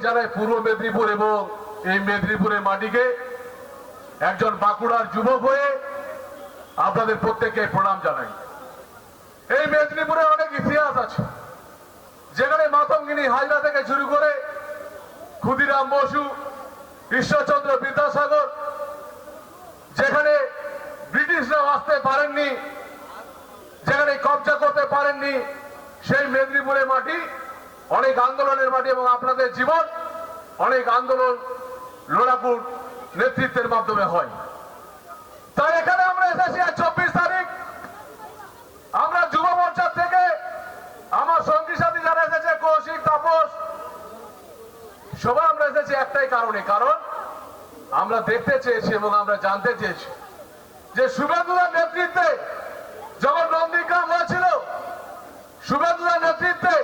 জানাই পূর্ব মেদিনীপুর এবং এই মেদিনীপুরের মাটিকে একজন বাঁকুড়ার যুবক হয়ে আপনাদের প্রত্যেককে প্রণাম জানাই। এই মেদিনীপুরে অনেক ইতিহাস আছে, যেখানে মাতঙ্গিনী হাজরা থেকে শুরু করে ক্ষুদিরাম বসু, ঈশ্বরচন্দ্র বিদ্যাসাগর, যেখানে ব্রিটিশরা আসতে পারেননি, যেখানে কবজা করতে পারেননি, সেই মেদিনীপুরের মাটি অনেক আন্দোলনের মাটি এবং আপনাদের জীবন অনেক আন্দোলন লড়াকুর নেতৃত্বের মাধ্যমে হয়। তাই এখানে আমরা এসেছি আজ 24 তারিখ, আমরা যুব মোর্চার থেকে আমার সঙ্গী সাথী যারা এসেছে, কৌশিক, তাপস, সবাই আমরা এসেছি একটাই কারণে, কারণ আমরা দেখতে চেয়েছি এবং আমরা জানতে চেয়েছি যে শুভেন্দুদার নেতৃত্বে যখন নন্দীগ্রাম হয়েছিল, শুভেন্দুদার নেতৃত্বে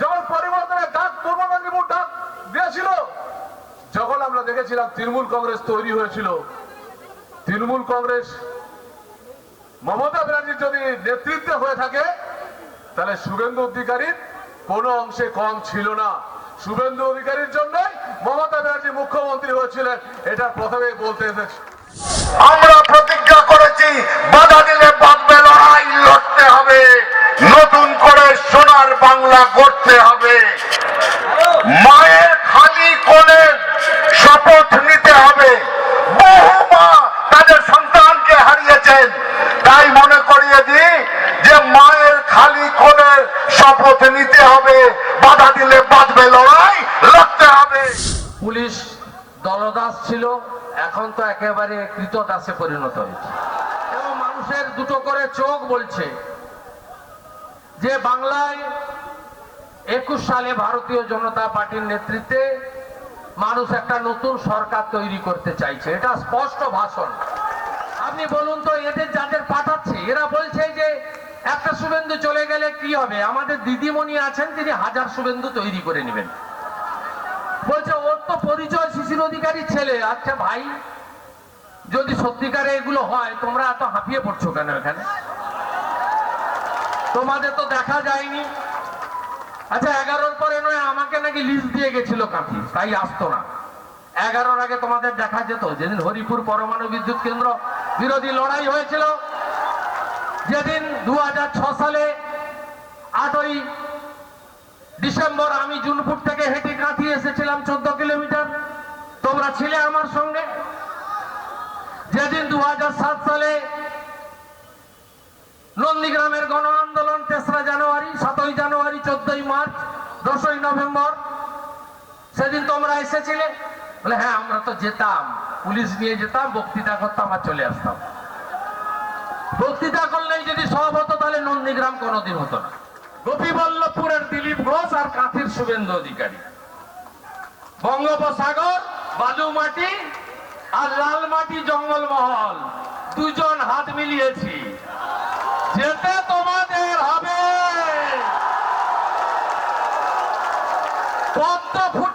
যখন পরিবর্তনের ডাক পূর্ব মেদিনীপুর ডাক দিয়েছিল, যখন আমরা দেখেছিলাম তৃণমূল কংগ্রেস তৈরি হয়েছিল, তৃণমূল কংগ্রেস মমতা ব্যানার্জির যদি নেতৃত্বে হয়ে থাকে তাহলে শুভেন্দু অধিকারীর কোনো অংশে কম ছিল না। শুভেন্দু অধিকারীর জন্যই মমতা ব্যানার্জি মুখ্যমন্ত্রী হয়েছিলেন, এটা প্রথমে বলতে এসেছি। আমরা প্রতিজ্ঞা করেছি বাধা দিলে বাঁধবে, লড়াই লড়তে হবে, নতুন করে সোনার বাংলা গড়তে হবে, মায়ের খালি কোণে শপথ নিতে হবে। বহু মা তাদের সন্তানকে হারিয়েছেন, তাই মনে করিয়ে দিই যে মায়ের খালি কোণের শপথ নিতে হবে, বাধা দিলে বাঁধবে, লড়াই লড়তে হবে। পুলিশ দলদাস ছিল, এখন তো একেবারে কৃতদাসে পরিণত হয়েছে এবং মানুষের দুটো করে চোখ বলছে যে বাংলায় 21 সালে ভারতীয় জনতা পার্টির নেতৃত্বে মানুষ একটা নতুন সরকার তৈরি করতে চাইছে। এটা স্পষ্ট ভাষণ। আপনি বলুন তো, এদের যাদের পাঠাচ্ছে এরা বলছে যে একটা শুভেন্দু চলে গেলে কি হবে, আমাদের দিদিমণি আছেন তিনি 1000 শুভেন্দু তৈরি করে নেবেন। বলছে ওর তো পরিচয় শিশির অধিকারীর ছেলে। আচ্ছা ভাই, যদি সত্যিকারে এগুলো হয় তোমরা এত হাঁপিয়ে পড়ছো কেন? এখানে তোমাদের তো দেখা যায়নি। আচ্ছা 11-র পরে নয় আমাকে নাকি লিস্ট দিয়ে গেছিল কাঁথি, তাই আসতো না। 11-র আগে তোমাদের দেখা যেত, যেদিন হরিপুর পরমাণু বিদ্যুৎ কেন্দ্র বিরোধী লড়াই হয়েছিল, যেদিন 2006 সালে 8ই ডিসেম্বর আমি জুনপুর থেকে হেঁটে কাঁথি এসেছিলাম 14 কিলোমিটার, তোমরা ছিলে আমার সঙ্গে। যেদিন 2007 সালে নন্দীগ্রামের গণ আন্দোলন 3রা জানুয়ারি, 7ই জানুয়ারি, 14ই মার্চ 10ই নভেম্বর সেদিন তোমরা এসেছিলে? বলে হ্যাঁ, আমরা তো যেতাম, পুলিশ নিয়ে যেতাম, বক্তৃতা করতাম আর চলে আসতাম। বক্তৃতা করলেই যদি সব হতো তাহলে নন্দীগ্রাম কোনোদিন হতো না। গোপীবল্লভপুরের দিলীপ ঘোষ আর কাঁথির শুভেন্দু অধিকারী, বঙ্গোপসাগর, বালু মাটি আর লাল মাটি জঙ্গলমহল, দুজন হাত মিলিয়েছি। যেতে তোমাদের হবে। পদ্ম ফুটে